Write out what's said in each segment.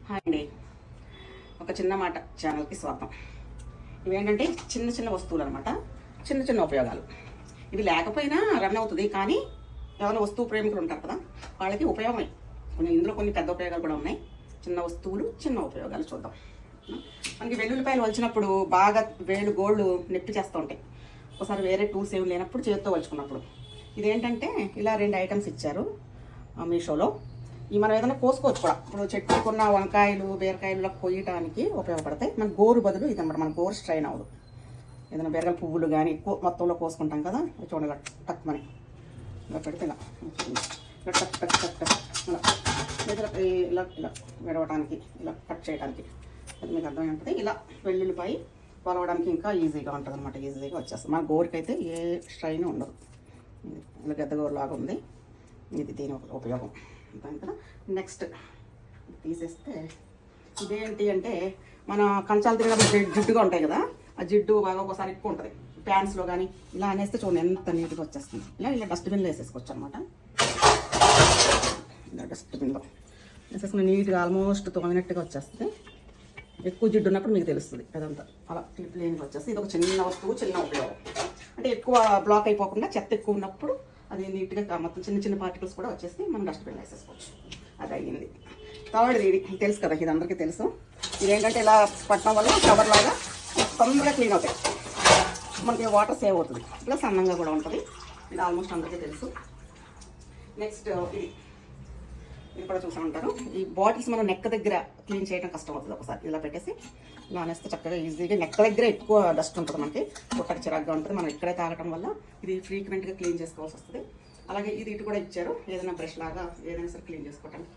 Hi అండి, ఒక చిన్న మాట ఛానల్కి స్వాగతం. ఇవేంటంటే చిన్న చిన్న వస్తువులు అనమాట, చిన్న చిన్న ఉపయోగాలు. ఇవి లేకపోయినా రన్ అవుతుంది, కానీ ఏమైనా వస్తువు ప్రేమికులు ఉంటారు కదా, వాళ్ళకి ఉపయోగమే. ఇందులో కొన్ని పెద్ద ఉపయోగాలు కూడా ఉన్నాయి. చిన్న వస్తువులు, చిన్న ఉపయోగాలు చూద్దాం. మనకి వెల్లుల్లిపాయలు వలిచినప్పుడు బాగా వేళ్ళు గోళ్ళు నొప్పి చేస్తూ ఉంటాయి. ఒకసారి వేరే టూల్స్ ఏమి లేనప్పుడు చేతితో వలుచుకున్నప్పుడు. ఇదేంటంటే ఇలా 2 ఐటమ్స్ ఇచ్చారు మీషోలో. ఈ మనం ఏదైనా కోసుకోవచ్చు కూడా. ఇప్పుడు చెట్టుకున్న వంకాయలు బీరకాయలు కొయ్యడానికి ఉపయోగపడతాయి. మన గోరు బదులు ఇదన్నమాట, మన గోరు స్ట్రైన్ అవ్వదు. ఏదైనా బీరకాయల పువ్వులు కానీ ఎక్కువ మొత్తంలో కోసుకుంటాం కదా, చూడండి ఇలా టక్కుమని ఇలా పెడితే ఇలా టక్ టక్ టక్ టక్ ఇలా ఇలా ఇలా విడవడానికి, ఇలా కట్ చేయడానికి అది మీకు అర్థమై ఉంటుంది. ఇలా వెల్లుల్లిపాయ పొలవడానికి ఇంకా ఈజీగా ఉంటుంది అనమాట, ఈజీగా వచ్చేస్తుంది. మన గోరుకి అయితే ఏ స్ట్రైన్ ఉండదు. ఇలా గద్ద గోరులాగా ఉంది. ఇది దీని ఉపయోగం దాని కదా. నెక్స్ట్ తీసేస్తే ఇదేంటి అంటే, మన కంచాలు తిరిగినప్పుడు జిడ్డుగా ఉంటాయి కదా, ఆ జిడ్డు బాగా ఒకసారి ఎక్కువ ఉంటుంది ప్యాంట్స్లో కానీ. ఇలా అనేస్తే చూడండి ఎంత నీట్గా వచ్చేస్తుంది. ఇలా డస్ట్బిన్లో వేసేసుకోవచ్చు అనమాట. ఇలా డస్ట్బిన్లో వేసేసుకుని నీట్గా ఆల్మోస్ట్ తోమినట్టుగా వచ్చేస్తుంది. ఎక్కువ జిడ్డు ఉన్నప్పుడు మీకు తెలుస్తుంది అదంతా అలా క్లీన్గా వచ్చేస్తుంది. ఇది ఒక చిన్న వస్తువు, చిన్న ఉపయోగం. అంటే ఎక్కువ బ్లాక్ అయిపోకుండా చెత్త ఎక్కువ ఉన్నప్పుడు అది నీట్గా మొత్తం చిన్న చిన్న పార్టికల్స్ కూడా వచ్చేసి మనం డస్ట్బిన్ వేసేసుకోవచ్చు. అది అయ్యింది. థర్డ్ ఇది తెలుసు కదా, ఇది అందరికీ తెలుసు. ఇదేంటంటే ఇలా పట్టడం వల్ల కవర్ లాగా తొందరగా క్లీన్ అవుతాయి, మనకి వాటర్ సేవ్ అవుతుంది, ప్లస్ అందంగా కూడా ఉంటుంది. ఇది ఆల్మోస్ట్ అందరికీ తెలుసు. నెక్స్ట్ ఇది కూడా చూసా ఉంటారు. ఈ బాటిల్స్ మనం నెక్ దగ్గర క్లీన్ చేయడం కష్టం అవుతుంది. ఒకసారి ఇలా పెట్టేసి ఇలా అనేస్తే చక్కగా ఈజీగా నెక్ దగ్గర ఎక్కువ డస్ట్ ఉంటుంది, మనకి పుట్టక చిరాగ్గా ఉంటుంది. మనం ఇక్కడే తాగటం వల్ల ఇది ఫ్రీక్వెంట్గా క్లీన్ చేసుకోవాల్సి వస్తుంది. అలాగే ఇది ఇటు కూడా ఇచ్చారు, ఏదైనా బ్రష్ లాగా ఏదైనా సరే క్లీన్ చేసుకోవటానికి.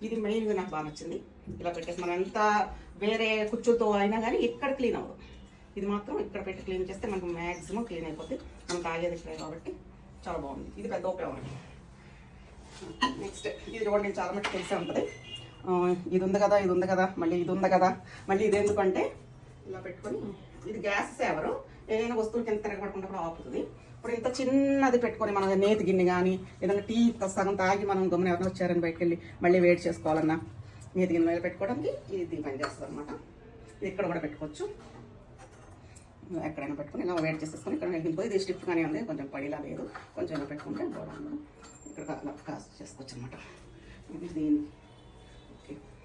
ఇది మెయిన్గా నాకు బాగా నచ్చింది. ఇలా పెట్టేసి మనం ఎంత వేరే కుచ్చులతో అయినా కానీ ఇక్కడ క్లీన్ అవ్వదు. ఇది మాత్రం ఇక్కడ పెట్టి క్లీన్ చేస్తే మనకు మ్యాక్సిమం క్లీన్ అయిపోతుంది. మనం తాగేది ఇక్కడే కాబట్టి చాలా బాగుంది. ఇది పెద్ద ఉపయోగం. నెక్స్ట్ ఇది కూడా నేను చాలా మటుకు తెలిసే ఉంటుంది. ఇది ఉంది కదా, మళ్ళీ ఇది ఉంది కదా, మళ్ళీ ఇది ఎందుకంటే ఇలా పెట్టుకొని, ఇది గ్యాస్ సేవరు, ఏదైనా వస్తువులు కింద తిరగబడకుండా కూడా ఆపుతుంది. ఇప్పుడు ఇంత చిన్నది పెట్టుకొని మనం నేతి గిన్నె కానీ ఏదైనా టీ సగం తాగి మనం గమని ఎవరైనా వచ్చారని బయటకు వెళ్ళి మళ్ళీ వేడి చేసుకోవాలన్నా నేతి గిన్నె మీద పెట్టుకోవడానికి ఇది పని చేస్తుంది అనమాట. ఇది ఇక్కడ కూడా పెట్టుకోవచ్చు, ఎక్కడైనా పెట్టుకొని ఇలా వేడి చేసేసుకొని ఇక్కడ వెళ్ళిపోయి. ఇది స్టిఫ్ కానీ ఉంది, కొంచెం పడిలా లేదు, కొంచెం ఇలా పెట్టుకుంటే ఇక్కడ అలా కాస్ట్ చేసుకోవచ్చు అనమాట. ఇది దీని